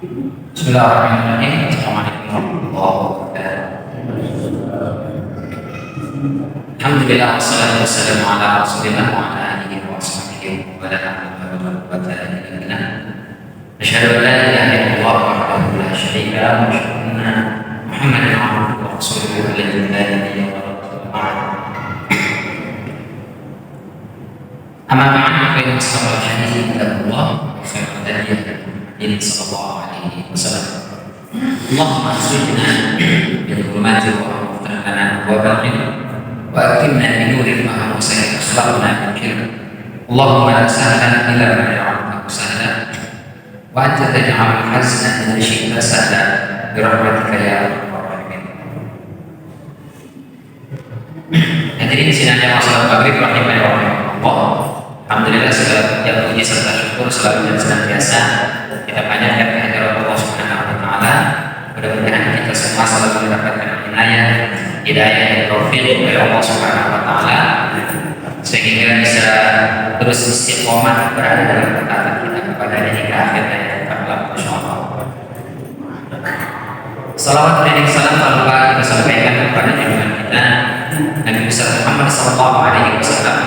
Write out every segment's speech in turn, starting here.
Bismillahirrahmanirrahim. Assalamualaikum warahmatullahi wabarakatuh. Alhamdulillah wassalatu wassalamu ala Rasulillah wa ala alihi wa sahbihi wa la hawla wa la quwwata illa billah. Asyhadu an la ilaha illallah wahdahu la syarika lahu wa asyhadu anna Muhammadan abduhu wa rasuluhu alladzi la nabiyya ba'dahu. Amma ba'du fa inna asdaqal hadithi kitabullah wa khairal hadi hadi sallallahu alaihi wasallam. Allahumma akhrijna min dhulumati wa waftah lana abwaabal ilm wa akrimna bi nuril fahmi wa sahhil akhlaqna bil ilm. Allahumma la sahla illa ma ja'altahu sahla wa anta taj'alul hazna idza syi'ta sahla bi rahmatika ya arhamar rahimin. Hadirin sidang jamaah salat maghrib rahimani wa rahimakumullah. Alhamdulillah segala yang puji serta syukur selalu dan senantiasa kita panjatkan kehadirat Allah Subhanahu wa taala. Mudah-mudahan kita semua selalu mendapatkan hidayah dan taufik dari Allah Subhanahu wa taala sehingga bisa terus istiqomah berada dalam ketaatan kita kepada hingga akhir hayat kita kelak insyaallah. Salawat dan salam tanpa kita sampaikan kepada junjungan kita Nabi besar Muhammad sallallahu alaihi wasallam,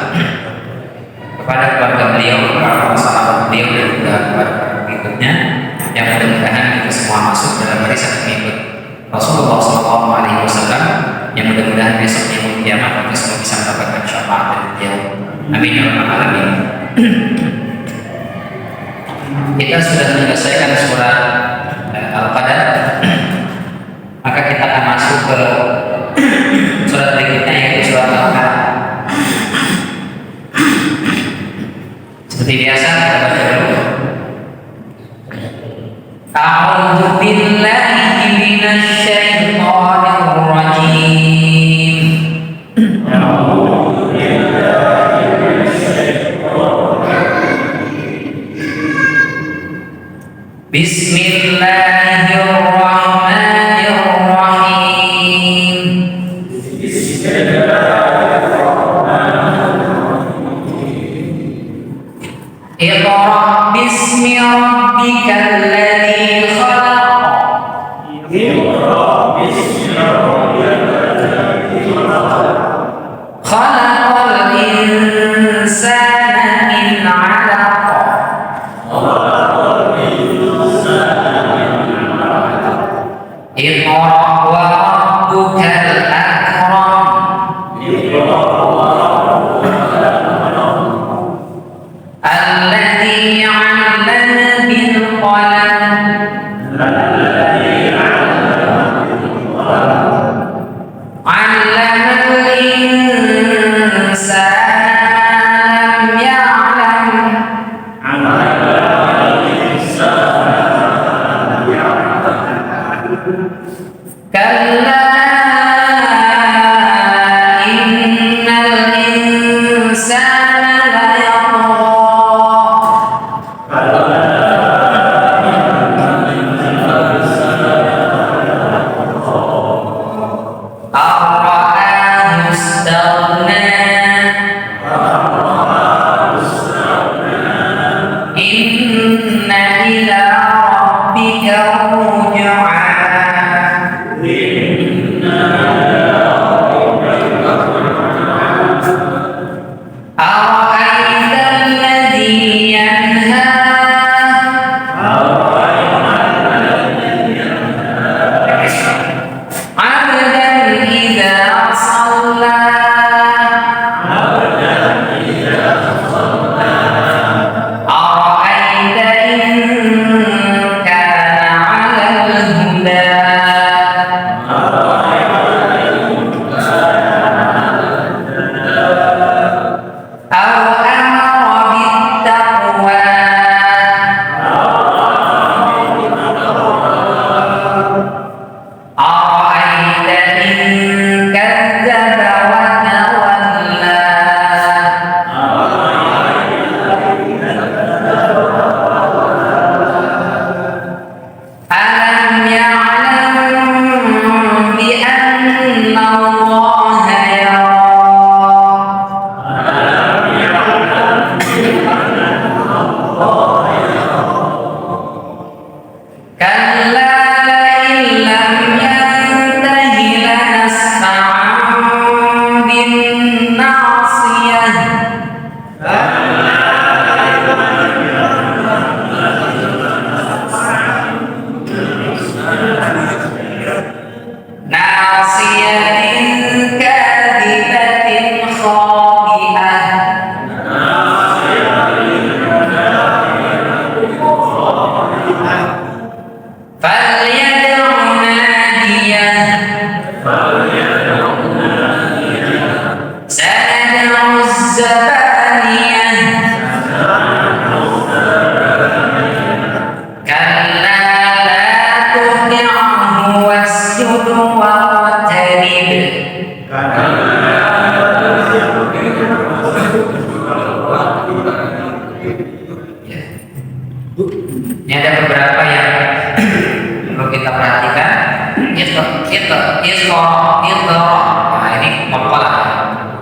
kepada keluarga beliau, para sahabat beliau dan juga kepada pengikutnya, yang mudah-mudahan kita semua masuk dalam barisan pengikut Rasulullah SAW, yang mudah-mudahan besok di hari kiamat kita semua bisa mendapatkan syafaat dari beliau. Amin ya rabbal alamin. Kita sudah menyelesaikan surah Al-Qadar, maka kita akan masuk ke surat berikutnya yaitu surat Al-Kahf. Seperti biasa kita baca dulu. A'udzu billahi minasy syaithanir rajim. A'udzu billahi minasy syaithanir rajim. Bismillahirrahmanirrahim. Iqra bismi rabbikal ladzi khalaq. Iqra bismi rabbikal ladzi khalaq. Khalaqal insana min 'alaq. Khalaqal insana min 'alaq. Iqra wa rabbukal akram. Iqra الذي علم بالقلم علم الإنسان لم يعلم كلا إن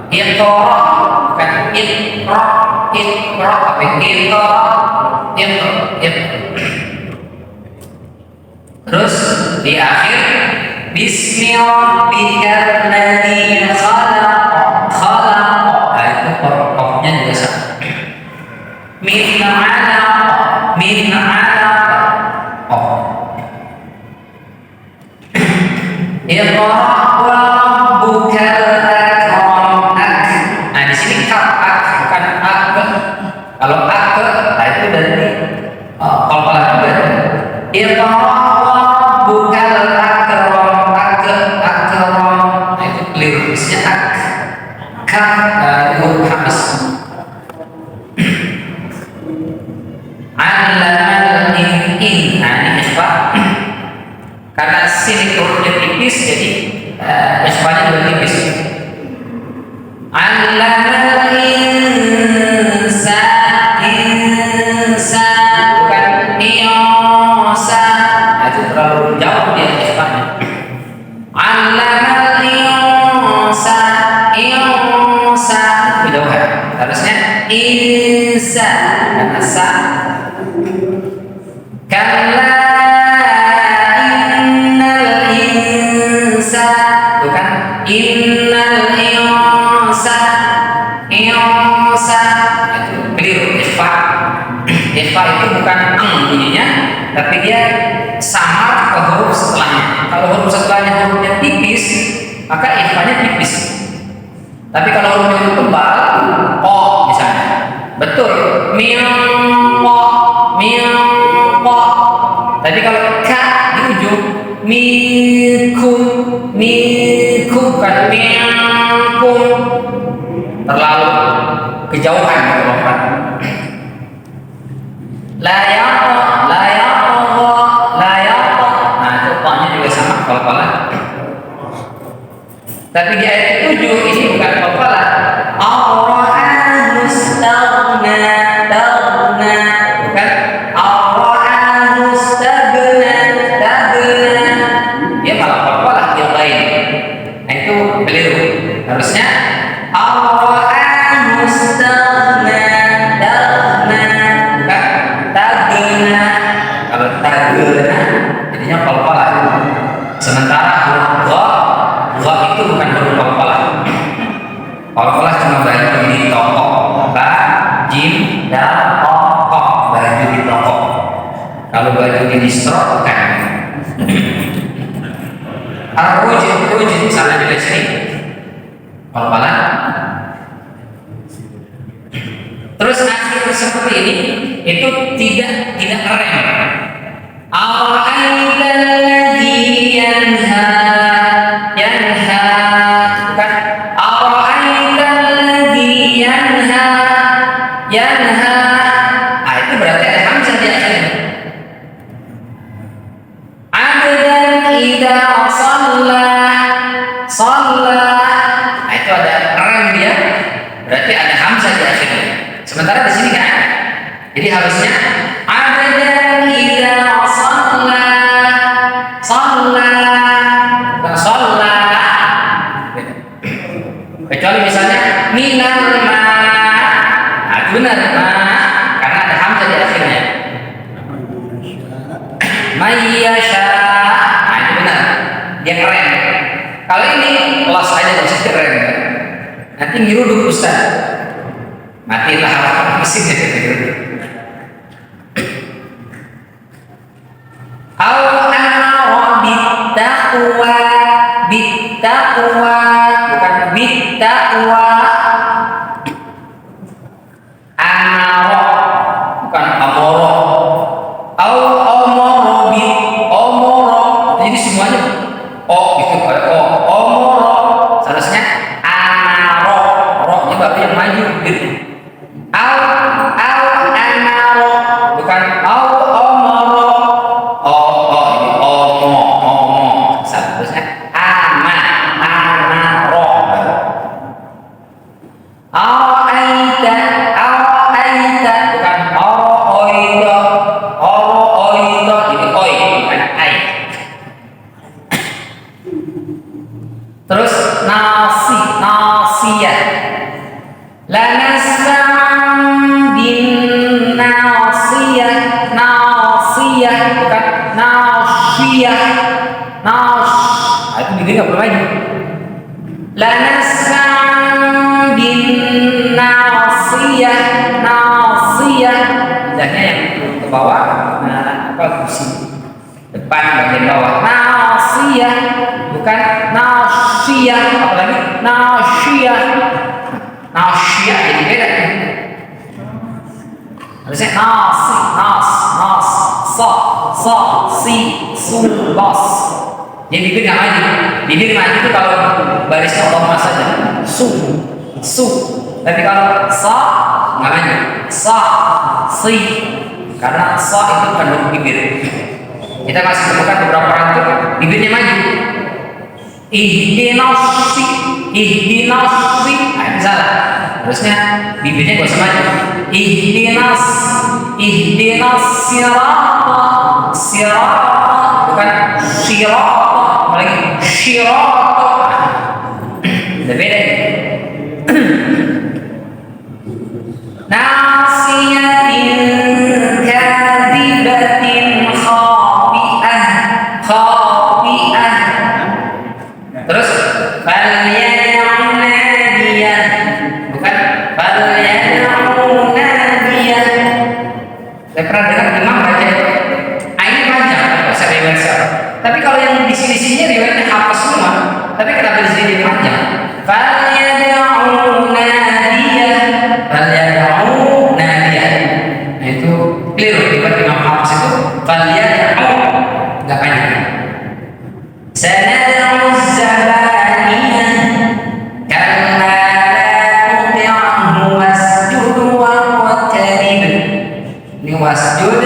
Iqra bukan iqra, iqra tapi iqra, iqra. Terus di akhir Bismi rabbikal ladzi khalaq, khalaq. Nah, itu qafnya juga sama. Min 'alaq, min 'alaq. Oh. Iqra wa rabbukal akram. Nah, di sini ak bukan ak. Kalau ak, nah itu dari qalqalah juga. Iqra bukan akram, akram. Nah itu keliru, isinya huruf habis. Allamal in. Nah ini ikhfa. Karena sin hurufnya tipis, jadi ikhfanya juga tipis. Allamal insan bukan insa. Terlalu jauh dia ikhfanya. Allamal insa bidauhan. Harusnya insa dan asa. Kalla innal insa bukan innal insa. Insa itu keliru ikhfa. Ikhfa itu bukan bunyinya, tapi dia samar ke huruf setelahnya. Kalau huruf setelahnya hurufnya tipis, maka ikhfanya tipis. Tapi kalau hurufnya itu tebal, ko misalnya, betul. Miqo, miqo. Tapi kalau ka di ujung, mikum, mikum bukan mikum. Terlalu kejauhan melompat. Layaqo, layaqo. Nah itu tanya juga sama qalqalah. Tapi di ayat 7 ini bukan qalqalah. Ar-Rahman mustaghna, taghna. Bukan Ar-Rahman mustaghna, taghna. Dia malah qalqalah yang lain. Nah itu keliru. Harusnya Ar-Rahman mustaghna, taghna. Bukan taghna. Kalau taghna jadinya qalqalah. Sementara huruf gha itu bukan huruf qalqalah. Qalqalah cuma baju di toko, ba, jim, dal, ko, baju di toko. Kalau baju di distro bukan. Ar-ruj misalnya di sini qalqalah. Terus akhir seperti ini itu tidak rem. Ar-ra'aital ladzi yanha, yanha bukan ar-ra'aital ladzi yanha, yanha. Ah itu berarti ada hamzah di akhirnya. Abdan idza shalla, shalla. Nah itu ada rem dia. Berarti ada hamzah di akhirnya. Sementara di sini kan ada. Jadi harusnya abdan idza shalla, shalla bukan shalla. Kecuali misalnya minal ma. Nah, benar ma karena ada hamzah di akhirnya. Mayyasha. Nah, itu benar. Dia keren. Kalau ini los aja enggak usah keren. Nanti nyeruduk Ustaz. Matilah harapan mesin gitu. Al-amara bittaqwa, bittaqwa bukan bittaqwa. Amara bukan amara. Al-amara bi amara. Jadi semuanya oh gitu kayak amara. Seharusnya amara. Ro-nya baru yang maju gitu. Al-amara bukan al-amara. Seharusnya amaro. Al-aita, al-aita bukan al-oida, al-oida ini oi bukan ai. Terus nasi, nasiyah. Lanasfa'an bin nasiyah, nasiyah bukan nasiyah, itu bibirnya nggak perlu maju. Lanasfa'an bin nasiyah, nasiyah, lidahnya yang ke bawah, kursi depan bagian bawah, nasiyah bukan nasiyah, apalagi nasiyah. Nasyiyah jadi beda. Harusnya nasi, nas, sa, si, su, bas. Jadi bibir nggak maju. Bibir maju itu kalau barisnya otomatis saja. Su. Tapi kalau sa nggak maju. Sa, si. Karena sa itu kandung bibir. Kita masih temukan beberapa orang itu bibirnya maju. Ihdinasi, nah itu salah. Terusnya bibirnya gak usah maju. Ihdinas sirata, bukan sirata, apalagi sirata. Udah beda. Nasiyatin kadibatin khabi'ah. Terus falyad'u nadiyah, bukan falyad'u nadiyah. Saya pernah dengar imam baca ini panjang bahasa riwayat. Tapi kalau yang di sini-sini riwayatnya hafal semua. Tapi kenapa di sini panjang? Falyad'u nadiyah, falyad'u nadiyah. Nah itu keliru. Riwayat Imam Hafiz itu falyad'u enggak panjang. Sanad'u zabaniyah kalla la tuti'hu wasjud waqtarib. Ini wasjud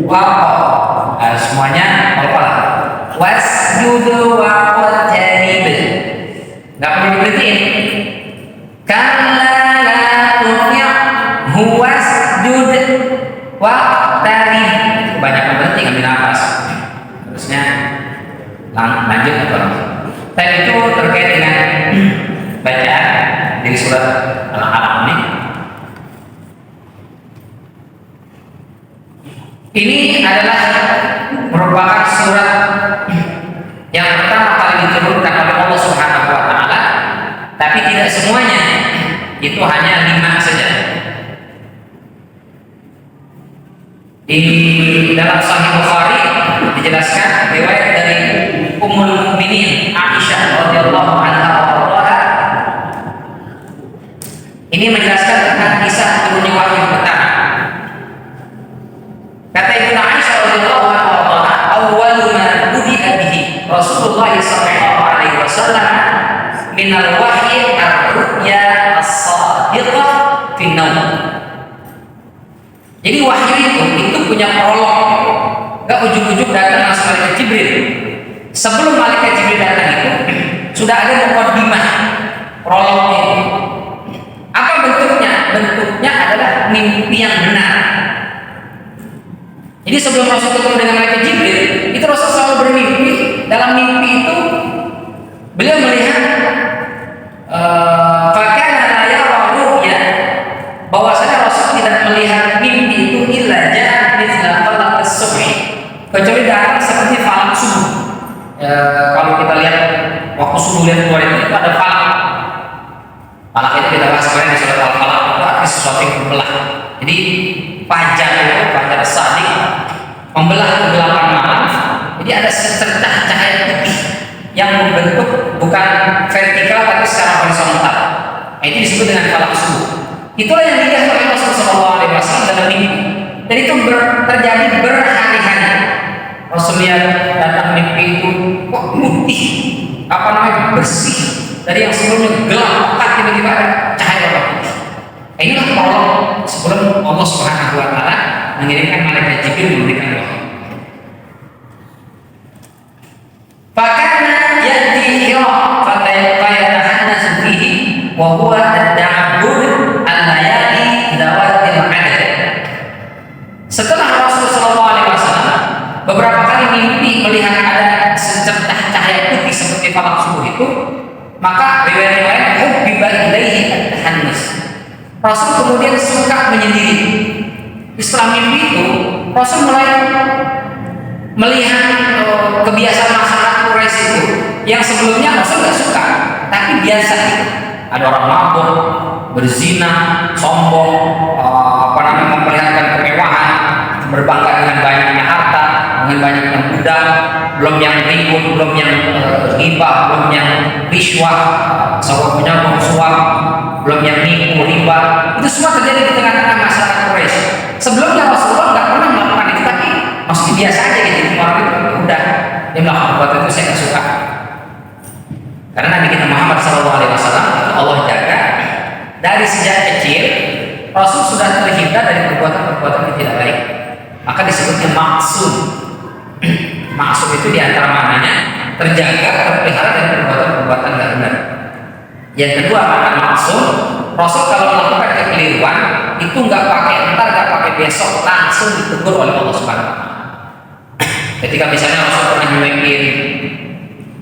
waqtarib. Semuanya apa? Wasjud waqtarib. Enggak perlu diberhentiin. Kalla la tuti'hu wasjud waqtarib. Banyak berhenti ngambil nafas. Terusnya lanjut atau dan itu terkait dengan bacaan dari surat Al-Alaq ini. Ini adalah merupakan surat yang pertama kali diturunkan oleh Allah Subhanahu wa taala, tapi tidak semuanya, itu hanya 5 saja. Di dalam Sahih Bukhari dijelaskan riwayat dari Ummul Mukminin Aisyah radhiyallahu anha. Ini menjelaskan tentang kisah turunnya wahyu pertama. Kata Ibnu Aisyah radhiyallahu anha, "Awwalu ma budi'a bihi Rasulullah sallallahu alaihi wasallam min al-wahyi ar-ru'ya as-sadiqah fi an-naum." Jadi wahyu itu punya prolog. Enggak ujug-ujug datang langsung malaikat Jibril. Sebelum malaikat Jibril datang itu sudah ada muqaddimah, prolognya. Apa bentuknya? Bentuknya adalah mimpi yang benar. Jadi sebelum Rasul ketemu dengan malaikat Jibril, itu Rasul selalu bermimpi. Dalam mimpi itu beliau melihat fakana la yara ru'ya, bahwasanya Rasul tidak melihat mimpi itu illa ja'a mithla falaq as-subhi, kecuali datang seperti falak subuh. Kalau kita lihat waktu subuh lihat keluar itu ada falak. Falak itu kita bahas kemarin di surat Al-Falaq, itu artinya sesuatu yang membelah. Jadi fajar itu, fajar shadiq, membelah kegelapan malam. Jadi ada secercah cahaya putih yang membentuk bukan vertikal tapi secara horizontal. Nah, itu disebut dengan falak subuh. Itulah yang dilihat oleh Rasulullah SAW dalam mimpi. Dan itu terjadi berhari-hari. Rasulullah datang mimpi itu kok putih, bersih, dari yang sebelumnya gelap pekat, tiba-tiba ada cahaya warna putih. Nah, inilah prolog sebelum Allah Subhanahu wa taala mengirimkan malaikat Jibril memberikan wahyu. Fakana yati Hira fayatahannasu fihi wa huwa at-ta'abbud al-layali dawatil adad. Setelah Rasulullah SAW beberapa kali mimpi melihat ada secercah cahaya putih seperti falak subuh itu, maka riwayat-riwayat hubbiba ilaihi at-tahannus, Rasul kemudian suka menyendiri. Setelah mimpi itu, Rasul mulai melihat kebiasaan masyarakat Quraisy itu yang sebelumnya Rasul nggak suka, tapi biasa itu. Ada orang mabuk, berzina, sombong, memperlihatkan kemewahan, berbangga dengan banyaknya harta, dengan banyaknya budak, belum yang ribut, belum yang ghibah, belum yang riswah, sawah menyambung suap, belum yang nipu, riba. Itu semua terjadi di tengah-tengah masyarakat Quraisy. Sebelumnya Rasulullah nggak pernah melakukan itu, tapi masih biasa aja gitu. Orang itu udah dia melakukan buat itu saya nggak suka. Karena Nabi kita Muhammad SAW Allah jaga dari sejak kecil. Rasul sudah terhindar dari perbuatan-perbuatan yang tidak baik. Maka disebutnya maksum. Maksum itu diantara maknanya terjaga, terpelihara dari perbuatan-perbuatan tidak benar. Yang kedua makna maksum, Rasul kalau melakukan kekeliruan itu nggak pakai entar, nggak pakai besok, langsung ditegur oleh Allah Subhanahu Wa Taala. Ketika misalnya Rasul pernah nyuekin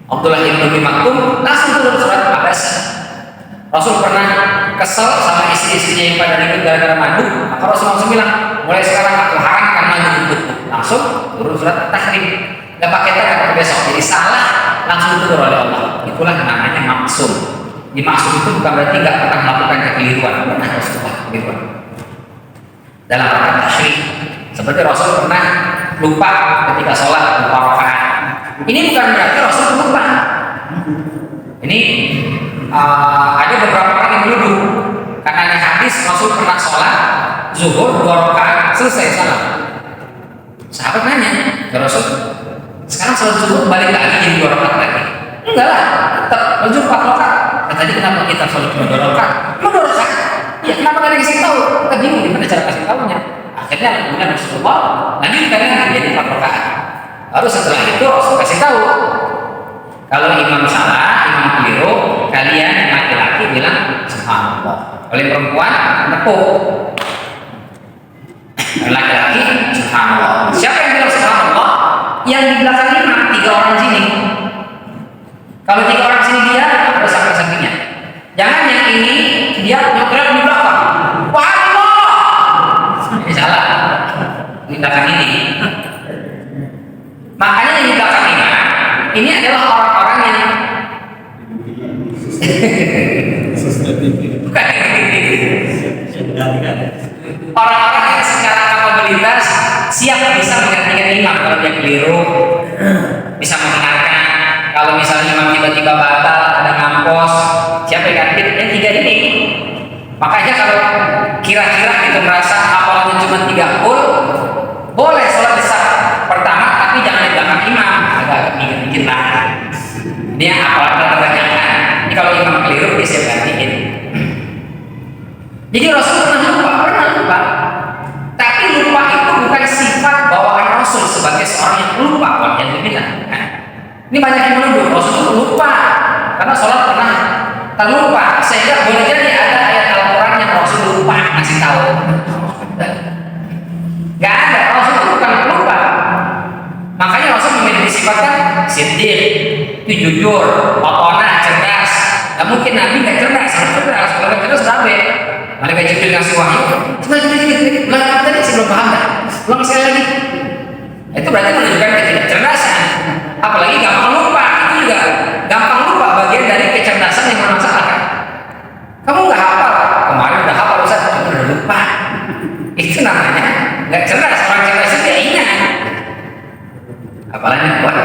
Abdullah bin Umi Maktum, langsung turun surat Abasa. Rasul pernah kesel sama istri-istrinya yang pada ribut gara-gara madu, maka Rasul langsung bilang, mulai sekarang aku haramkan madu untukmu. Langsung turun surat Tahrim, nggak pakai entar, nggak pakai besok. Jadi salah langsung ditegur oleh Allah. Itulah namanya maksum. Dimaksud itu bukan berarti nggak pernah melakukan kekeliruan, pernah Rasulullah kekeliruan dalam rangka tasyrik. Seperti Rasul pernah lupa ketika sholat, lupa rakaat. Ini bukan berarti Rasul lupa. Ini ada beberapa orang yang menuduh karena ada hadis Rasul pernah sholat zuhur 2 rakaat selesai salat. Sahabat nanya ke Rasul, sekarang sholat zuhur balik lagi jadi 2 rakaat lagi? Enggak lah, tetap zuhur 4 rakaat. Tadi kenapa kita sholat cuma 2 rakaat? Cuma 2 rakaat. Ya kenapa nggak dikasih tahu? Kita bingung gimana cara kasih tahunya. Akhirnya kemudian Rasulullah lanjutkan menjadi 4 rakaat. Baru setelah itu Rasul kasih tahu. Kalau imam salah, imam keliru, kalian laki-laki bilang subhanallah. Oleh perempuan tepuk. Laki-laki subhanallah. Siapa yang bilang subhanallah? Yang di belakang imam 3 orang sini. Kalau 3 orang sini dia harus samping-sampingnya. Jangan yang ini dia nyodrak di belakang. Wah Allah. Ini salah. Di belakang ini. Makanya yang di belakang ini adalah orang-orang yang bukan orang-orang yang secara kapabilitas siap bisa menggantikan imam kalau dia keliru, bisa mendengarkan. Kalau misalnya imam tiba-tiba batal, ada ngampos, siapa yang ganti? Yang 3 ini. Makanya kalau kira-kira itu merasa hafalannya cuma 3 full, boleh sholat di saf pertama, tapi jangan di belakang imam, agak dikit-dikit lah. Ini yang hafalannya kebanyakan. Ini kalau imam keliru dia siap gantiin. Jadi Rasul pernah lupa. Tapi lupa itu bukan sifat bawaan Rasul sebagai seorang yang lupa. Yang dibilang. Ini banyak yang menuduh Rasul lupa karena sholat pernah terlupa, sehingga boleh jadi ada ayat Al-Quran yang Rasul lupa ngasih tahu. Gak ada, Rasul itu bukan lupa. Makanya Rasul memiliki sifatnya siddiq, itu jujur, watonah, cerdas. Gak mungkin Nabi gak cerdas, harus cerdas. Kalau gak cerdas rabe. Malaikat Jibril ngasih wahyu, ulang tadi saya belum paham. Ulang sekali lagi. Itu berarti menunjukkan ketidakcerdasan. Apalagi gampang lupa, itu juga gampang lupa bagian dari kecerdasan yang bermasalah. Kamu nggak hafal, kemarin udah hafal Ustaz, tapi udah lupa. Itu namanya nggak cerdas. Orang cerdas itu dia ingat. Apalagi kuat.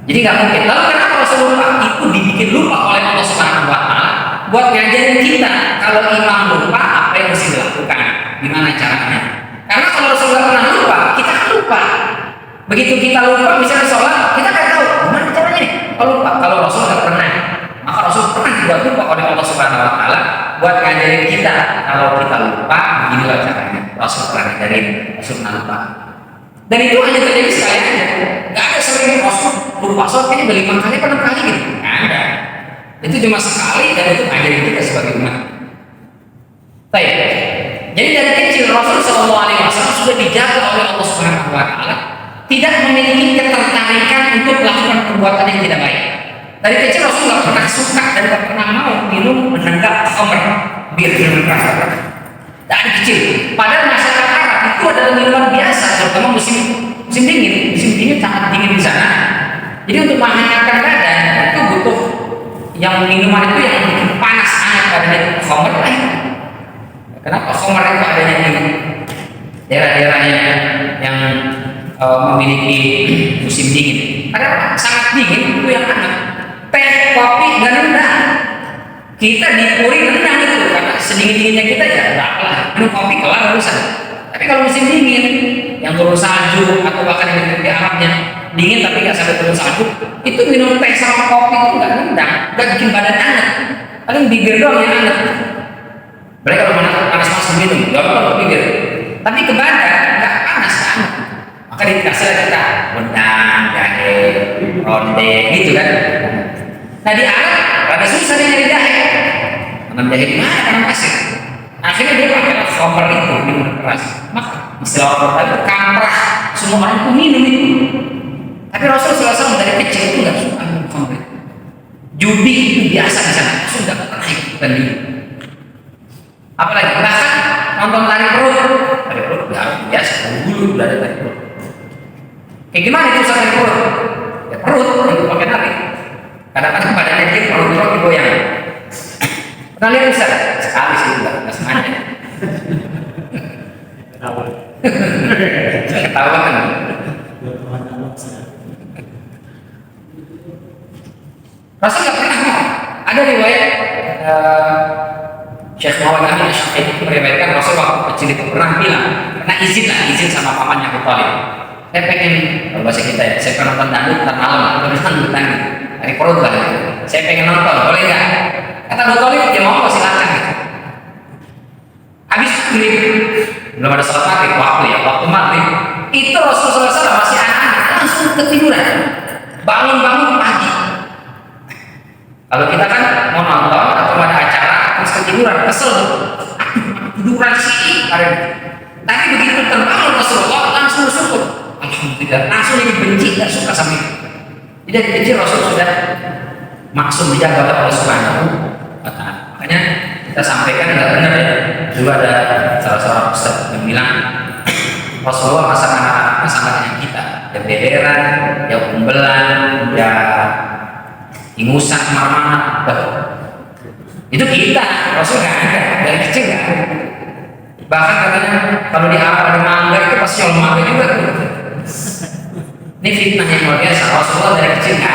Jadi nggak mungkin. Lalu kenapa Rasulullah itu dibikin lupa oleh Allah Subhanahu Wa Taala buat ngajarin kita kalau imam lupa apa yang mesti dilakukan, gimana caranya? Karena kalau Rasulullah pernah lupa, kita kan lupa. Begitu kita lupa, misalnya sholat, kita nggak tahu gimana caranya nih. Kalau Rasul nggak pernah, maka Rasul pernah juga lupa oleh Allah Subhanahu Wa Taala buat ngajarin kita kalau kita lupa, beginilah caranya. Rasul pernah ngajarin, Rasul pernah lupa. Dan itu hanya terjadi sekali aja. Nggak ada sering Rasul lupa sholat kayaknya udah 5 kali, 6 kali gitu. Nggak ada. Itu cuma sekali dan itu ngajarin kita sebagai umat. Baik. Jadi dari kecil Rasul SAW sudah dijaga oleh Allah Subhanahu Wa Taala, tidak memiliki ketertarikan untuk melakukan perbuatan yang tidak baik. Dari kecil Rasul nggak pernah suka dan nggak pernah mau minum menenggak khamr, minuman keras. Dari kecil. Padahal masyarakat Arab itu adalah minuman biasa, terutama musim dingin. Musim dingin sangat dingin di sana. Jadi untuk menghangatkan badan itu butuh yang minuman itu yang bikin panas hangat badannya itu khamr lain. Kenapa khamr itu adanya di daerah-daerah yang memiliki musim dingin? Padahal sangat dingin itu yang hangat. Teh, kopi, dan rendang. Kita dipuri rendang itu karena sedingin-dinginnya kita ya enggak lah. Minum kopi kelar urusan. Tapi kalau musim dingin yang turun salju atau bahkan yang di Arabnya dingin tapi nggak sampai turun salju, itu minum teh sama kopi itu nggak rendang, nggak bikin badan hangat. Paling bibir doang yang hangat. Mereka kalau panas-panas minum, gampang bibir. Tapi ke badan nggak panas kan? Maka dikasih lah kita rendang, jahe, ronde, gitu kan. Nah di Arab rada susah dia nyari jahe. Tanam jahe di mana? Tanam pasir. Akhirnya dia pakai khamr itu minuman keras. Maka istilah orang tadi kamprah, semua orang itu minum itu. Tapi Rasulullah SAW dari kecil itu nggak suka minum khamr. Judi itu biasa di sana, Rasul nggak pernah ikutan minum. Apalagi bahkan nonton tari perut biasa, dulu udah ada tari perut. Kayak gimana itu tari perut? Ya perut itu pakai tari. Kadang-kadang badannya dia perut digoyang. Pernah lihat bisa? Sekali sih nggak sengaja. Ketawa kan? Rasul nggak pernah mau. Ada riwayat Syekh Muhammad Amin Asy-Syafi'i meriwayatkan Rasul waktu kecil itu pernah bilang, pernah izin sama pamannya Abu Thalib. Saya pengen, kalau bahasa kita ya, saya pengen nonton dangdut ntar malam, dangdut dari perut lah. Saya pengen nonton, boleh nggak? Kata Abu Thalib, ya mau silakan. Gitu. Habis maghrib, belum ada sholat maghrib, waktu maghrib, itu Rasulullah SAW masih anak-anak langsung ketiduran, bangun pagi. Kalau kita kan mau nonton atau ada acara terus ketiduran, kesel, tiduran sih, tapi begitu terbangun Rasulullah langsung bersyukur, alhamdulillah, langsung jadi benci, tidak suka sama itu. Jadi dari kecil Rasul sudah maksum dijaga oleh Allah Subhanahu wa Ta'ala. Makanya kita sampaikan nggak benar ya. Dulu ada salah seorang ustaz yang bilang Rasulullah masa dengan kita, ya beberan, ya umbelan, ya ingusan kemana-mana, itu kita. Rasul nggak ada, dari kecil nggak ada. Bahkan katanya kalau di Arab ada mangga itu pasti nyolong mangga juga. Ini fitnah yang luar biasa. Rasulullah dari kecil nggak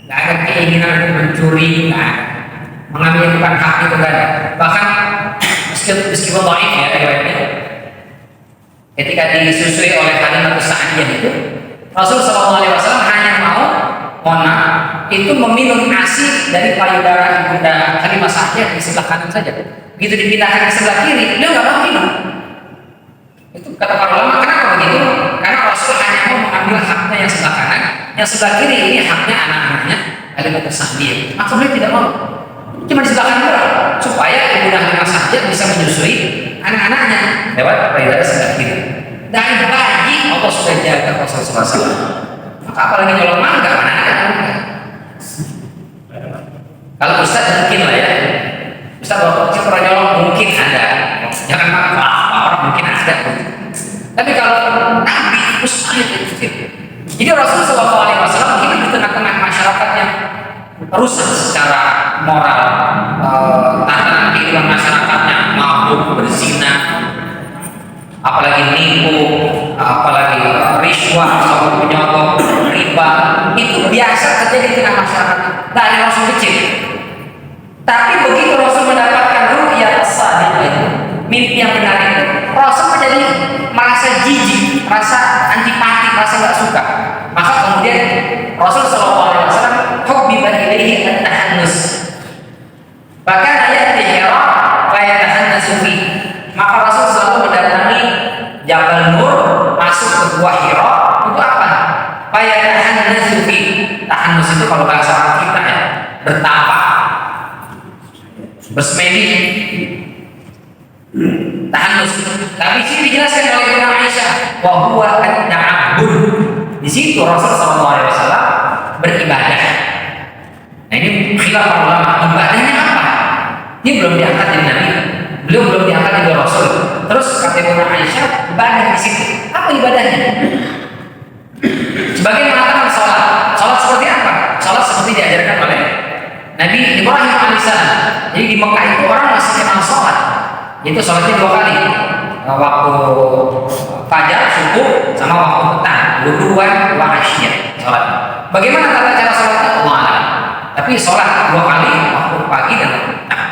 ada keinginan untuk mencuri, nggak ada. Mengambil yang bukan hak itu nggak ada. Bahkan meskipun dhaif ya riwayatnya, ketika disusui oleh Halimah Sa'diyah itu, Rasul SAW hanya mau itu meminum ASI dari payudara ibunda Halimah Sa'diyah di sebelah kanan saja. Begitu dipindahkan ke sebelah kiri, dia nggak mau minum. Itu kata para ulama, kenapa begitu? Karena Rasul hanya mau mengambil haknya yang sebelah kanan, yang sebelah kiri ini haknya anak-anaknya Halimah Sa'diyah. Maka beliau tidak mau. Cuma di sebelah kanan doang, supaya ibunda Halimah Sa'diyah bisa menyusui anak-anaknya lewat payudara sebelah kiri. Dari bayi Allah sudah jaga Rasulullah SAW. Maka apalagi kalau mangga, mana ada mangga? Kalau Ustaz mungkin lah ya. Ustaz waktu kecil pernah nyolong mungkin ada. Jangan orang mungkin ada. Tapi kalau Nabi mustahil itu. Jadi Rasulullah SAW hidup di tengah-tengah masyarakat yang rusak secara moral, tatanan kehidupan masyarakatnya mabuk, berzina, apalagi nipu, apalagi riswah, atau penyogok, riba, itu biasa terjadi di tengah masyarakat dari Rasul kecil. Tapi begitu Rasul mendapatkan ru'yah as-sadiqah, mimpi yang benar itu, Rasul menjadi merasa jijik, merasa antipati, merasa nggak suka. Maka kemudian Rasul SAW hubbiba ilaihi at-tahannus. Bahkan ayat Hira fayatahannasu fi. Maka Rasul selalu mendatangi Jabal Nur, masuk ke Gua Hira untuk apa? Fayatahannasu fi. Tahannus itu kalau bahasa kita ya, bertapa, bersemedi, tahannus. Tapi sini dijelaskan oleh Ibnu Aisyah, wa huwa at-ta'abbud. Di situ Rasul SAW beribadah. Nah ini khilaf para ulama, ibadahnya apa? Ini belum diangkat jadi nabi, beliau belum diangkat jadi rasul. Terus kata Ibnu Aisyah, ibadah di situ. Apa ibadahnya? Sebagian mengatakan sholat. Sholat seperti apa? Sholat seperti diajarkan oleh Nabi Ibrahim alaihissalam. Jadi di Mekah itu orang masih kenal sholat. Itu sholatnya 2 kali. Waktu fajar, subuh, sama waktu petang. Wuduan, wa asyiyah. Sholat. Bagaimana tata cara sholatnya? Allah alam. Tapi sholat 2 kali, waktu pagi dan waktu petang.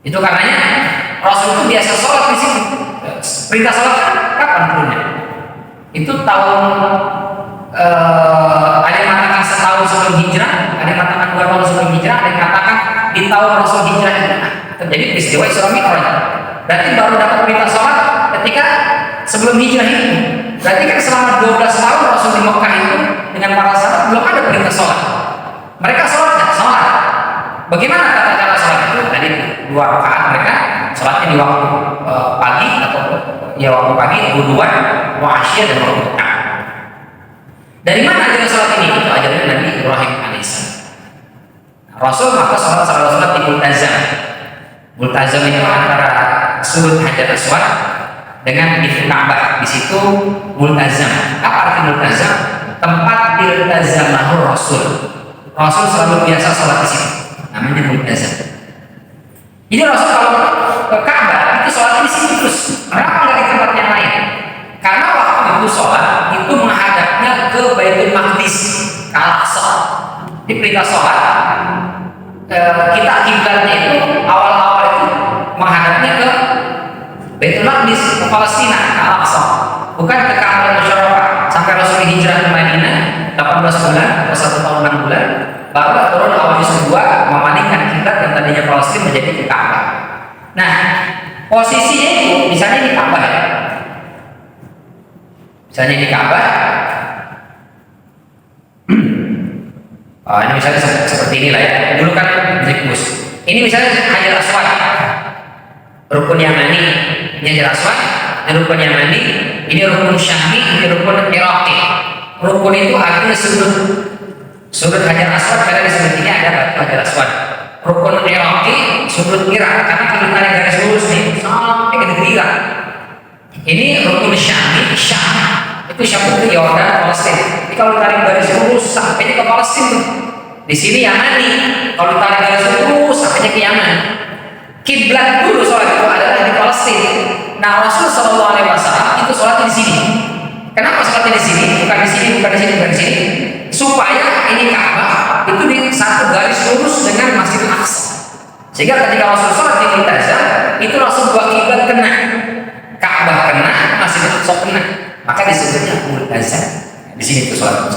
Itu karenanya Rasul itu biasa sholat di sini. Perintah sholat kan kapan turunnya? Itu tahun ada yang mengatakan setahun sebelum hijrah, ada yang mengatakan 2 tahun sebelum hijrah, ada yang mengatakan di tahun Rasul hijrah itu terjadi peristiwa Isra Mi'raj. Berarti baru dapat perintah sholat ketika sebelum hijrah itu. Berarti kan selama 12 tahun Rasul di Mekah itu dengan para sahabat belum ada perintah sholat. Mereka sholat dan sholat. Bagaimana tata cara sholat itu? Tadi 2 rakaat mereka sholatnya di waktu pagi atau ya waktu pagi, wuduan, wa asyiyah dan waktu petang. Dari mana ajaran sholat ini? Itu ajaran Nabi Ibrahim alaihissalam. Rasul maka sholat di Multazam. Multazam itu antara sudut Hajar Aswad dengan pintu Ka'bah. Di situ Multazam. Apa arti Multazam? Tempat iltazamahur Rasul. Rasul selalu biasa sholat di situ. Namanya Multazam. Jadi Rasul kalau ke Ka'bah itu sholat di sini terus. Kenapa nggak di tempat yang lain? Karena waktu itu sholat itu menghadapnya ke Baitul Maqdis, ke Al-Aqsa. Di perintah sholat kita kiblatnya itu awal-awal itu menghadapnya ke Baitul Maqdis, ke Palestina, ke Al-Aqsa, bukan ke Ka'bah Musyarrafah. Sampai Rasul hijrah ke Madinah 18 bulan atau 1 tahun 6 bulan, baru turun awal Yusuf 2 memalingkan kiblat yang tadinya Palestina menjadi ke Ka'bah. Nah, posisinya itu misalnya di Ka'bah ya. Misalnya di Ka'bah, ini misalnya seperti inilah ya. Dulu kan Zikbus. Ini misalnya Hajar Aswad, rukun Yamani, ini Hajar Aswad, ini rukun Yamani, ini rukun Syami, ini rukun Iraqi. Rukun itu artinya sudut Hajar Aswad, karena di sudut ini ada batu Hajar Aswad. Rukun Iraqi, sudut Irak, karena kita tarik garis lurus nih sampai ke negeri Irak. Ini rukun Syami, Syam itu Syam itu Yordan, Palestina. Jadi kalau tarik garis lurus sampainya ke Palestina. Di sini Yamani, kalau tarik garis lurus sampainya ke Yaman. Kiblat dulu sholat itu adalah di Palestina. Nah, Rasul Shallallahu Alaihi Wasallam itu sholatnya di sini. Kenapa sholatnya di sini? Bukan di sini, bukan di sini, bukan di sini. Supaya ini Ka'bah itu di satu garis lurus dengan Masjidil Aqsa. Sehingga ketika Rasul sholat di Multazam, itu langsung 2 kiblat kena. Ka'bah kena, Masjidil Aqsa kena. Maka disebutnya Multazam. Di sini itu sholat.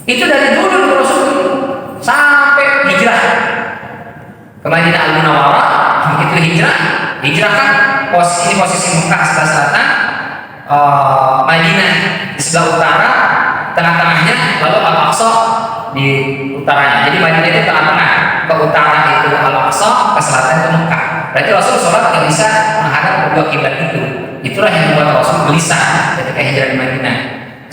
Itu dari dulu Rasul sampai hijrah ke Madinah Al-Munawwarah. Begitu hijrah kan posisi Mekah sebelah selatan, Madinah di sebelah utara, tengah-tengahnya, lalu Al-Aqsa di utaranya. Jadi Madinah itu tengah-tengah, ke utara itu Al-Aqsa, ke selatan itu Mekah. Berarti Rasul sholat tidak bisa menghadap kedua kiblat itu. Itulah yang membuat Rasul gelisah ketika hijrah di Madinah.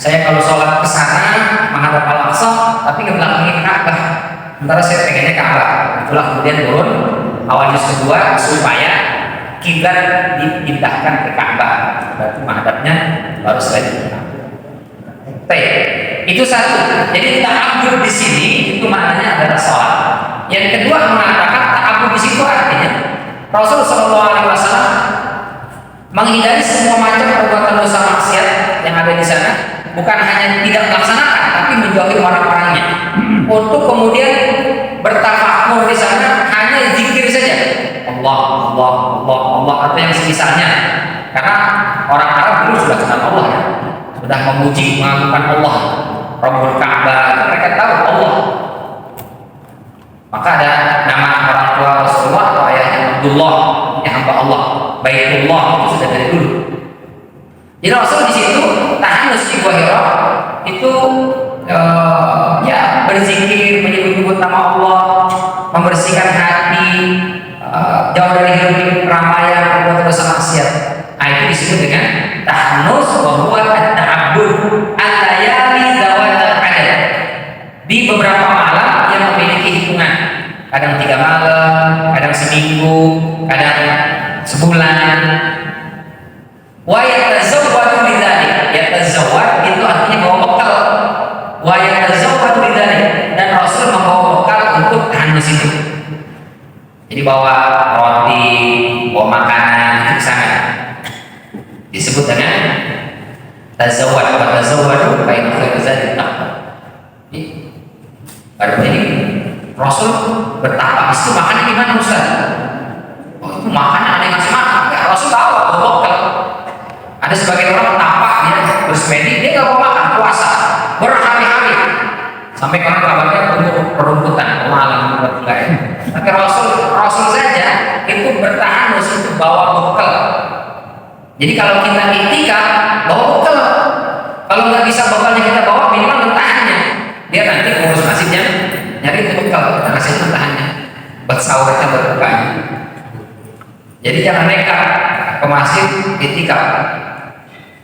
Saya kalau sholat ke sana menghadap Al-Aqsa, tapi ngebelakangin Ka'bah. Sementara saya pengennya Ka'bah. Itulah kemudian turun awal Yusuf 2 supaya kiblat dipindahkan ke Ka'bah. Berarti menghadapnya baru setelah itu. Itu satu. Jadi ta'abbud di sini itu maknanya adalah sholat. Yang kedua mengatakan ta'abbud di situ artinya Rasul Shallallahu Alaihi Wasallam menghindari semua macam perbuatan dosa maksiat yang ada di sana, bukan hanya tidak melaksanakan, tapi menjauhi orang-orangnya. Untuk kemudian bertafakur di sana hanya zikir saja, Allah, Allah, Allah, Allah atau yang semisalnya. Karena orang Arab dulu sudah kenal Allah ya, sudah memuji, mengagungkan Allah, Rabbul Ka'bah, mereka tahu Allah. Maka ada nama orang tua Rasulullah atau ayahnya Abdullah, yang hamba Allah, Baitullah, itu sudah dari dulu. Jadi Rasul di situ tahanus di Gua Hira itu ya berzikir, menyebut-nyebut nama Allah, membersihkan hati, jauh dari hidup keramaian, perbuatan dosa maksiat. Nah, itu disebut dengan tahanus wa huwa at-ta'abbud al-layali zawat al-adad. Di beberapa malam yang memiliki hitungan. kadang 3 malam, kadang seminggu, kadang sebulan. Wa yatazawwadu bidzalik. Yatazawwad itu artinya bawa bekal. Wa yatazawwadu bidzalik, dan Rasul membawa bekal untuk hanus itu. Jadi bawa roti, bawa makanan itu ke sana. Disebut dengan tazawwad. Wa tazawwadu fa inna khairaz zadi taqwa. Pada ini Rasul bertapa. Itu makannya gimana Ustaz? Oh, itu makannya ada yang ngasih makan. Enggak, Rasul bawa bekal. Ada sebagian orang tapak ya, bersemedi, dia nggak mau makan, puasa berhari-hari sampai orang kabarnya untuk perumputan malam enggak ya. Tapi Rasul saja itu bertahan untuk bawa bekal. Jadi kalau kita itikaf bawa bekal, kalau nggak bisa bekalnya kita bawa minimal bertahannya. Dia nanti ngurus masjidnya nyari itu bekal, kita kasih bertahannya buat sahurnya, buat bukanya. Jadi jangan nekat ke masjid itikaf.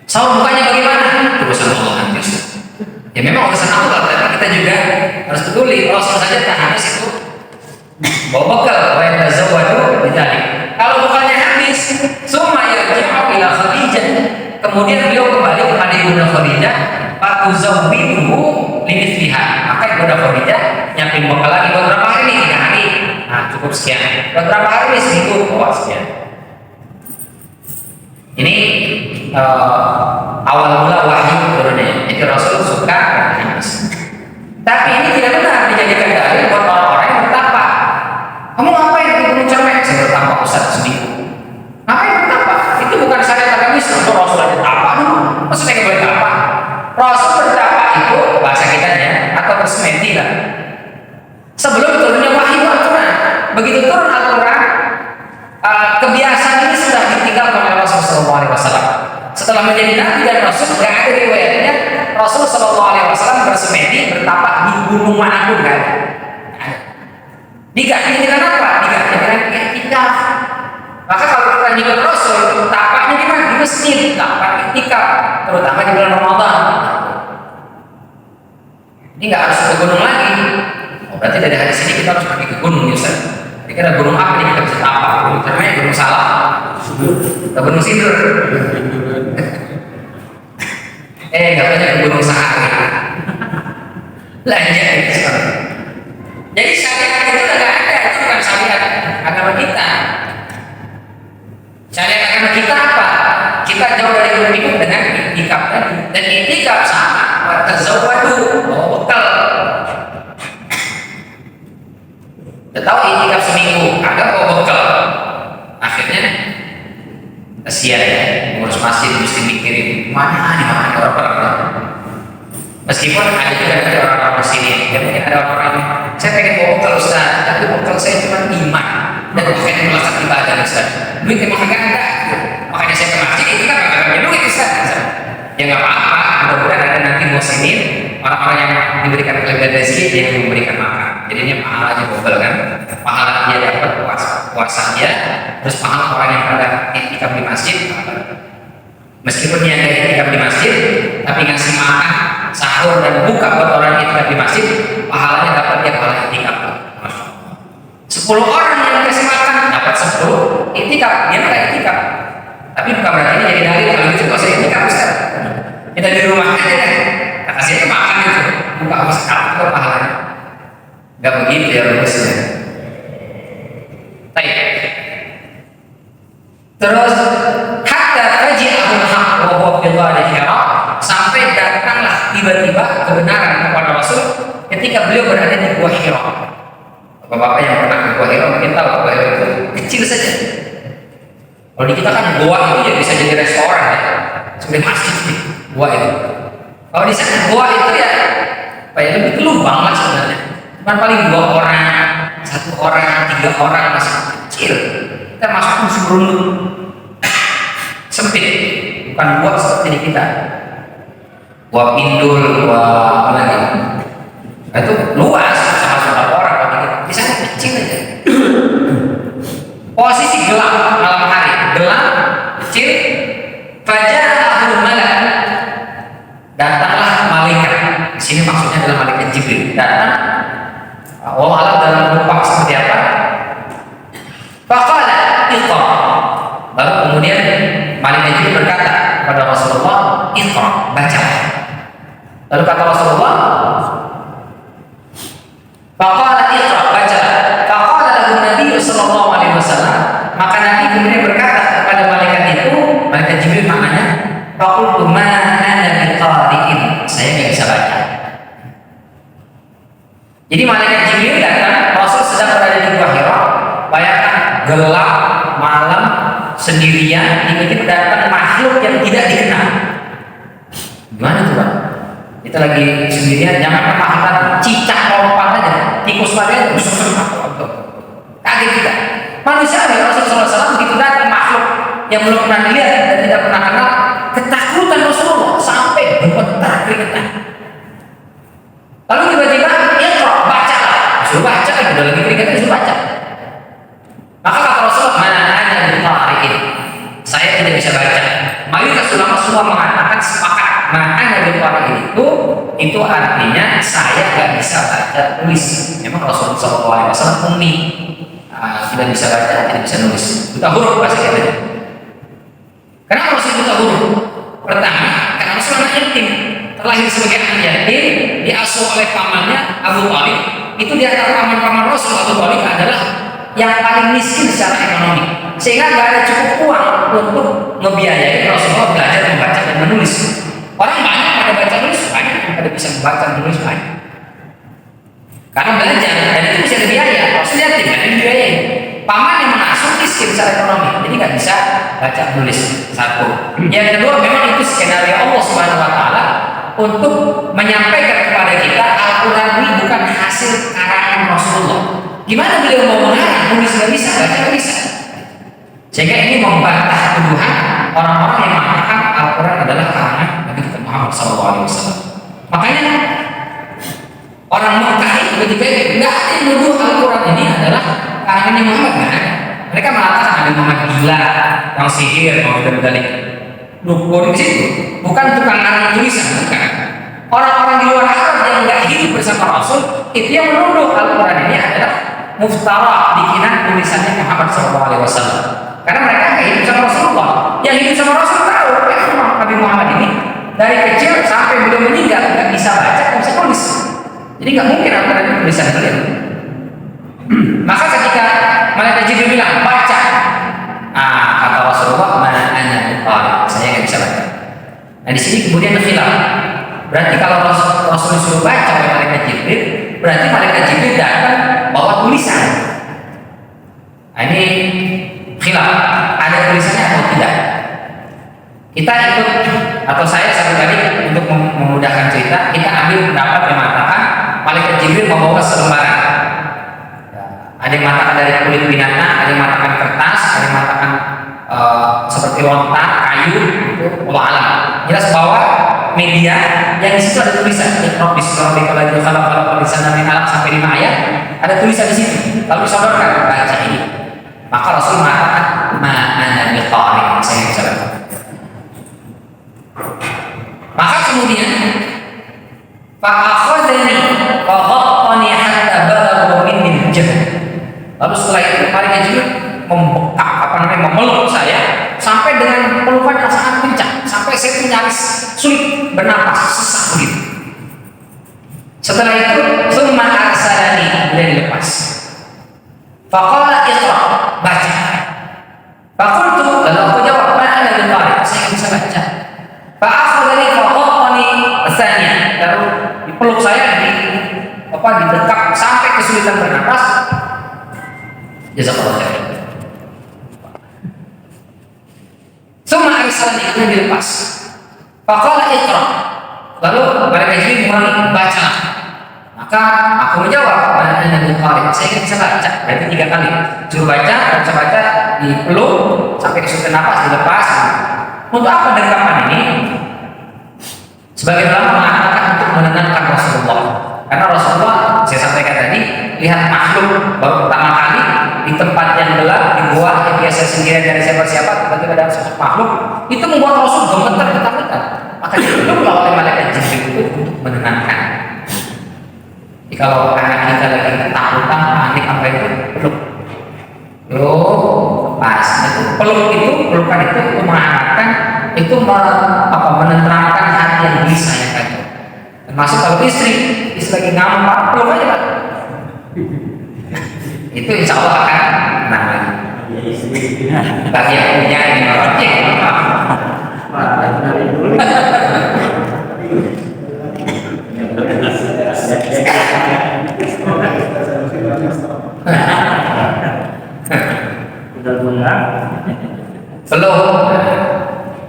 Sahur bukanya bagaimana? Urusan Allah nanti. Ya memang urusan Allah, tapi kita juga harus peduli. Rasul saja tak habis itu bawa bekal, wa yatazawwadu bidzalik. Kalau bukannya habis, summa yarji'u ila Khadijah. Kemudian beliau kembali kepada Ibunda Khadijah, fatuzawwiduhu limithliha. Maka Ibunda Khadijah nyiapin bekal lagi buat berapa hari nih? 3 hari. Nah, cukup sekian. Buat berapa hari nih? Seminggu, bawa sekian. Ini awal mula wahyu turunnya. Jadi Rasul suka hadis. Tapi ini tidak benar dijadikan dalil buat orang-orang yang bertapa. Kamu ngapain di Gunung Cermek? Saya bertapa Ustaz seminggu. Ngapain bertapa? Itu bukan syariat agama Islam. Rasul ada tapa dulu. Maksudnya nggak boleh tapa. Rasul bertapa itu bahasa kita ya, atau bersemedi lah. Sebelum turunnya wahyu Al-Quran. Begitu turun Al-Quran, kebiasaan ini sudah ditinggalkan oleh Rasul SAW. Setelah menjadi nabi dan rasul, nggak ada riwayatnya Rasul SAW bersemedi bertapa di gunung manapun, nggak ada. Diganti dengan apa? Diganti dengan i'tikaf. Maka kalau kita nyebut Rasul, tapaknya di mana? Di masjid, tapak i'tikaf, terutama di bulan Ramadan. Ini nggak harus ke gunung lagi. Oh, berarti dari hari sini kita harus pergi ke gunung, Ustaz. Kira gunung apa nih kita bisa tapak? Gunung Cermek, gunung Salak, atau gunung Sindur? Katanya ke gunung Sahara. Lanjut. Jadi syariat itu nggak ada, itu bukan syariat agama kita. Syariat agama kita apa? Kita jauh dari berikut dengan i'tikaf tadi. Dan i'tikaf sama, tazawwadu, bawa bekal. Udah tahu i'tikaf seminggu, ada bawa bekal. Akhirnya kasihan ya, ngurus masjid mesti mikirin mana nih makan orang-orang. Meskipun ada juga orang-orang sini, ya mungkin ada orang yang saya pengen bawa bekal Ustaz, tapi bekal saya cuma iman dan bukan melakukan ibadah Ustaz. Duit emang agak ada, makanya saya ke masjid itu kan agak punya duit Ustaz. Ya nggak apa-apa, mudah-mudahan ada nanti muslimin orang-orang yang diberikan kelebihan rezeki dia yang memberikan makan. Jadi ini pahalanya double kan, pahala dia dapat puasa dia, terus pahala orang yang pada i'tikaf di masjid. Meskipun dia nggak i'tikaf di masjid, tapi ngasih makan, sahur dan buka buat orang i'tikaf di masjid, pahalanya dapat dia pahala i'tikaf. 10 orang yang dikasih makan dapat 10 i'tikaf, dia nggak i'tikaf. Tapi bukan berarti ini jadi dalil kalau itu nggak usah i'tikaf Ustaz. Kita di rumah aja deh, kasih aja makan itu, buka apa sekali itu pahalanya. Nggak begitu ya rumusnya. Terus hatta faji'ahul haq wa huwa fil ghari Hira, sampai datanglah tiba-tiba kebenaran kepada Rasul ketika beliau berada di Gua Hira. Bapak-bapak yang pernah ke Gua Hira mungkin tahu Gua Hira itu kecil saja. Kalau di kita kan gua itu ya bisa jadi restoran ya, seperti masjid nih, gua itu. Kalau di sana gua itu ya, kayak lebih lubang lah sebenarnya. Cuman paling 2 orang, 1 orang, 3 orang masih kecil. Kita masuk musim berundung, sempit, bukan gua seperti di kita. Gua pindul, gua apa lagi? Nah, itu luas sama 1 orang, di sana kecil aja. Posisi gelap malam hari, gelap, kecil. Faja'ahul malak, datanglah malaikat. Di sini maksudnya adalah malaikat Jibril. Datang, Allah dalam rupa seperti apa? baca. Lalu kata Rasulullah, faqala iqra, baca. Faqala lahu Nabi sallallahu alaihi wasallam, maka Nabi kemudian berkata kepada malaikat itu, malaikat Jibril maknanya, faqultu ma ana biqari'in, saya nggak bisa baca. Jadi malaikat Jibril datang, Rasul sedang berada di Gua Hira, bayangkan gelap malam sendirian, tiba-tiba datang makhluk yang tidak dikenal. Gimana tuh Pak? Kita lagi sendirian, jangan makhluk cicak lompat aja, tikus aja, kaget kita. Manusia Rasulullah SAW begitu datang makhluk yang belum pernah dilihat dan tidak pernah kenal, ketakutan Rasulullah sampai bergetar keringetan. Lalu tiba-tiba iqra, bacalah. Suruh baca kan, udah lagi keringetan suruh baca. Maka kata Rasulullah, mana ana biqari'in, saya tidak bisa baca. Mayoritas ulama semua mengatakan sepakat, mana ana biqari'in itu artinya saya nggak bisa baca tulis. Memang Rasulullah SAW ummi, tidak bisa baca, tidak bisa nulis, buta huruf bahasa kita. Kenapa Rasul buta huruf? Pertama, karena Rasul anak yatim, terlahir sebagai anak yatim, diasuh oleh pamannya Abu Thalib. Itu di antara paman-paman Rasul, Abu Thalib adalah yang paling miskin secara ekonomi, sehingga nggak ada cukup uang untuk ngebiayai Rasulullah belajar membaca dan menulis. Orang banyak pada baca tulis, banyak pada bisa membaca dan menulis banyak. Karena belajar dan itu bisa dibiayai. Rasul yatim kan dibiayai. Paman yang mengasuh miskin secara ekonomi, jadi nggak bisa baca tulis. Satu. Yang kedua, memang itu skenario Allah Subhanahu Wa Taala untuk menyampaikan kepada kita Al-Quran ini bukan hasil karangan Rasulullah. Gimana beliau mau mengarang, nulis nggak bisa, baca nggak bisa. Sehingga ini membantah tuduhan orang-orang yang mengatakan Al-Quran adalah karangan Nabi kita Muhammad SAW. Makanya orang Mekah itu ketika nggak ada yang menuduh Al-Quran ini adalah karangannya Muhammad, kan? Mereka mengatakan Nabi Muhammad gila, yang sihir, mau dari dukun di situ. Bukan tukang ngarang tulisan, bukan. Orang-orang di luar Arab yang nggak hidup bersama Rasul itu yang menuduh Al-Quran ini adalah muftara, bikinan tulisannya Muhammad SAW. Karena mereka nggak hidup sama Rasulullah. Yang hidup sama Rasul tahu, Nabi Muhammad ini dari kecil sampai beliau meninggal nggak bisa baca, nggak bisa tulis. Jadi nggak mungkin Al-Quran itu tulisan beliau. Maka ketika malaikat Jibril bilang baca, kata Rasulullah, mana ana biqari, saya nggak bisa baca. Nah di sini kemudian khilaf. Berarti kalau Rasul disuruh baca oleh malaikat Jibril, berarti malaikat Jibril datang bawa tulisan. Nah ini khilaf, ada tulisannya atau tidak. Kita ikut, atau saya satu kali untuk memudahkan cerita, kita ambil pendapat yang mengatakan malaikat Jibril membawa selembaran. Ada yang mengatakan dari kulit binatang, ada yang mengatakan kertas, ada yang mengatakan seperti lontar, kayu, itu Allah alam. Jelas bahwa media yang di situ ada tulisan Iqra bismi rabbikal ladzi khalaq khalaqal insana min 'alaq sampai 5 ayat, ada tulisan di situ. Lalu disodorkan, baca ini. Maka Rasul mengatakan ma ana biqari, saya bisa baca. Maka kemudian fa akhadhani wa ghattani hatta balagha minni al-jahd. Lalu setelah itu malaikat Jibril membekap, memeluk saya sampai dengan pelukan yang sangat kencang, sampai saya itu nyaris sulit bernapas, sesak begitu. Setelah itu summa arsalani, kemudian dilepas. Faqala iqra, baca. Faqultu, lalu aku jawab, ma ana biqari, saya nggak bisa baca. Fa akhadhani fa ghattani tsaniya, lalu dipeluk saya, didekap sampai kesulitan bernapas. Jazakallahu khairan. Summa arsalani, kemudian dilepas. Faqala iqra, lalu malaikat Jibril mengulangi, baca. Maka aku menjawab, mana ana biqari, saya nggak bisa baca. Berarti 3 kali suruh baca, nggak bisa baca, dipeluk sampai kesulitan napas, dilepas. Untuk apa dekapan ini? Sebagian ulama mengatakan untuk menenangkan Rasulullah. Karena Rasulullah, saya sampaikan tadi, lihat makhluk baru pertama kali di tempat yang gelap, di gua yang biasa sendirian dari siapa-siapa, tiba-tiba ada sosok makhluk, itu membuat Rasul gemetar ketakutan. Maka dipeluklah oleh malaikat Jibril itu untuk menenangkan. Jadi kalau anak kita lagi ketakutan, panik apa itu, peluk. Pas itu peluk itu, pelukan itu menghangatkan, itu menenteramkan hati yang bisa yang kacau. Termasuk kalau istri lagi ngambek, peluk aja Pak. Itu insya Allah akan tenang lagi. Bagi yang punya ini objek, belum.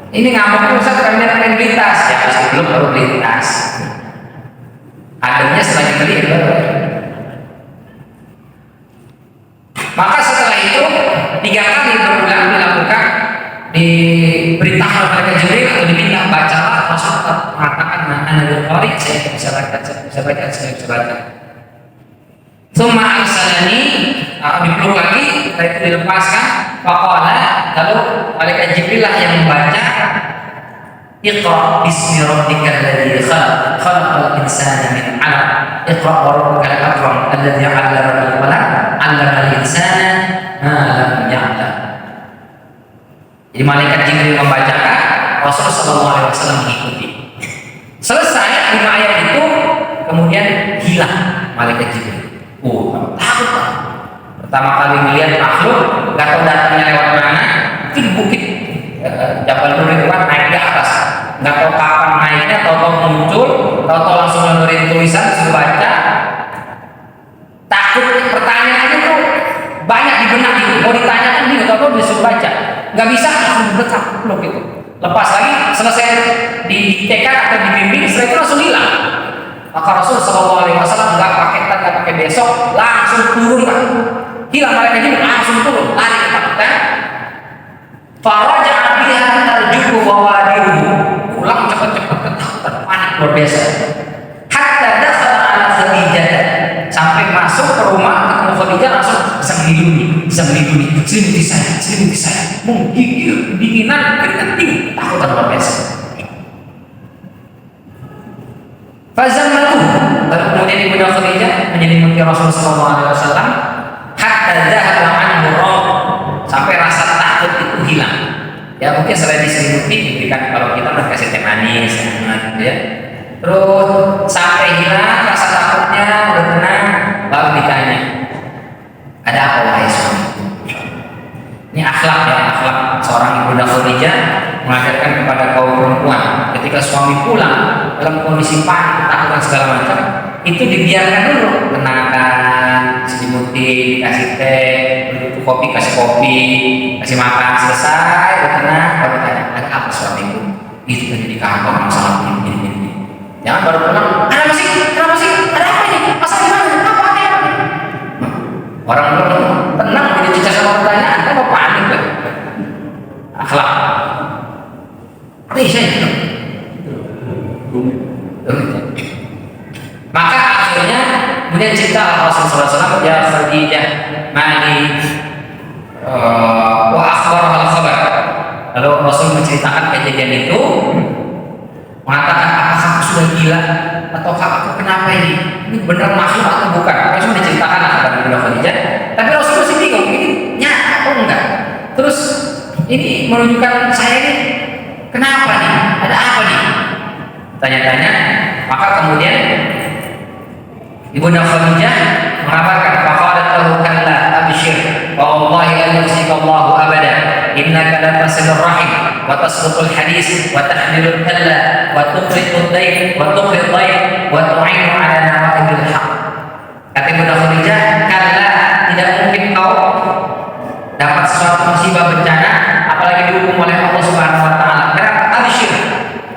Ini ngamuk Ustaz kami akan beli tas ya, belum baru beli tas. Adanya setelah beli baru. Maka setelah itu 3 kali berulang dilakukan, diberitahu oleh Jibril atau diminta bacalah, Rasul mengatakan ana qari, saya bisa baca, saya bisa baca. Tsumma arsalani, dipeluk lagi, setelah itu dilepaskan. Faqala, lalu malaikat Jibril lah yang membaca, Iqra bismi rabbikal ladzi khalaq, khalaqal insana min 'alaq, Iqra wa rabbukal akram alladzi 'allama bil qalam, 'allamal insana ma lam ya'lam. Jadi malaikat Jibril membacakan, Rasulullah SAW mengikuti. Selesai 5 ayat itu, kemudian hilang malaikat Jibril. Takut Pak. Pertama kali melihat makhluk, nggak tahu datangnya lewat mana, itu di bukit Jabal Nur itu kan, naik ke atas, nggak tahu kapan naiknya, tahu-tahu muncul, tahu-tahu langsung nulis tulisan disuruh baca. Takut, pertanyaannya tuh banyak di benak itu, mau ditanyakan dia tahu-tahu disuruh baca, nggak bisa langsung berdekat peluk itu. Lepas lagi selesai ditekan atau dibimbing, setelah itu langsung hilang. Maka Rasul SAW nggak pakai tanda, nggak pakai besok, langsung turun Pak. Hilang malaikat Jibril, langsung turun, lari ketakutan. Faraja biha tarjuhu wa wadiruhu, pulang cepat-cepat ketakutan, panik luar biasa. Hatta dakhala ala Khadijah, sampai masuk ke rumah ketemu Khadijah, langsung bisa melindungi, selimuti saya, menggigil, kedinginan, keringat dingin, takutan luar biasa. Fazammatu, lalu kemudian Ibunda Khadijah menyelimuti Rasulullah SAW, hatta dhahaba anhu rabb, sampai rasa takut itu hilang. Ya mungkin selain diselimuti diberikan, kalau kita kan kasih teh manis, gitu ya. Terus sampai hilang rasa takutnya, udah tenang, baru ditanya, ada apa wahai suamiku? Ini akhlak ya, akhlak seorang Ibunda Khadijah mengajarkan kepada kaum perempuan. Ketika suami pulang dalam kondisi panik, ketakutan segala macam, itu dibiarkan dulu, tenangkan, selimuti, kasih teh, butuh kopi, kasih kopi, kasih makan, selesai, udah tenang, baru tanya, ada apa suamiku? Itu tadi di kantor masalah ini. Jangan baru pulang, kenapa sih, ada apa ini? Masalah gimana? Apa? Orang belum tenang, jadi cicak sama pertanyaan, kan mau panik kan? Akhlak. Maka akhirnya kemudian cerita Rasulullah SAW, ya Khadijah mali wa akhbar al khabar. Lalu Rasul menceritakan kejadian itu, mengatakan apakah aku sudah gila ataukah aku kenapa ini benar makhluk atau bukan. Rasul menceritakan kepada Ibunda Khadijah, tapi Rasul masih bingung ini nyata atau enggak. Terus ini menunjukkan saya ini kenapa nih, ada apa nih, tanya-tanya. Maka kemudian Ibunda Khadijah mengabarkan, faqalat lahu kalla abshir wa wallahi la yukhzika Allahu abada innaka la tasilur rahim wa tasduqul hadis wa tahmilul kalla wa tuqri'ud dayn wa tuqrid dayn wa tu'inu ala nawaibil haq. Kata Ibunda Khadijah, kalla, tidak mungkin kau dapat sesuatu musibah bencana apalagi dihukum oleh Allah Subhanahu wa taala. Karena abshir,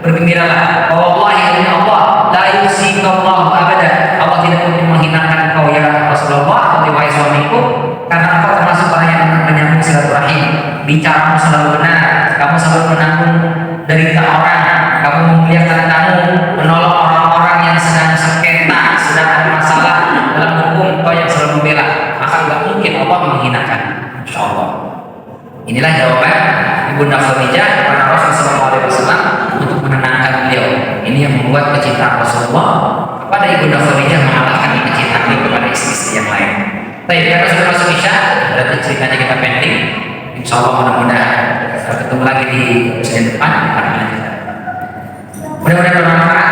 bergembiralah, wallahi demi Allah, la yukhzika Allahu abada, Allah tidak mungkin menghinakan engkau ya Rasulullah atau wahai suamiku, karena engkau termasuk orang yang menyambung silaturahim, bicaramu selalu benar, kamu selalu menanggung derita orang, kamu memuliakan tamu, menolong orang-orang yang sedang sengketa, sedang ada masalah dalam hukum, engkau yang selalu membela, maka tidak mungkin Allah menghinakan. Insyaallah. Inilah jawaban Ibunda Khadijah kepada Rasulullah SAW untuk menenangkan beliau. Ini yang membuat kecintaan Rasulullah kepada Ibunda Khadijah mengalahkan kecintaan beliau kepada istri-istri yang lain. Baik, karena sudah masuk Isya, berarti ceritanya kita pending. Insya Allah mudah-mudahan ketemu lagi di Senin depan. Mudah-mudahan bermanfaat.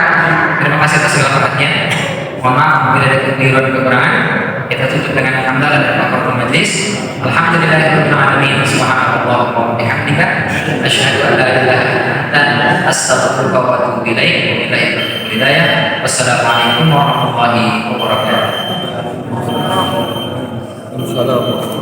kasih atas segala perhatian. Mohon maaf bila ada kekeliruan dan kekurangan. Kita tutup dengan hamdalah dan kafaratul majlis. Alhamdulillahirabbil alamin. Subhanallah wa bihamdika asyhadu an la ilaha illa anta astaghfiruka wa atubu ilaik. Wassalamualaikum warahmatullahi wabarakatuh. Assalamualaikum.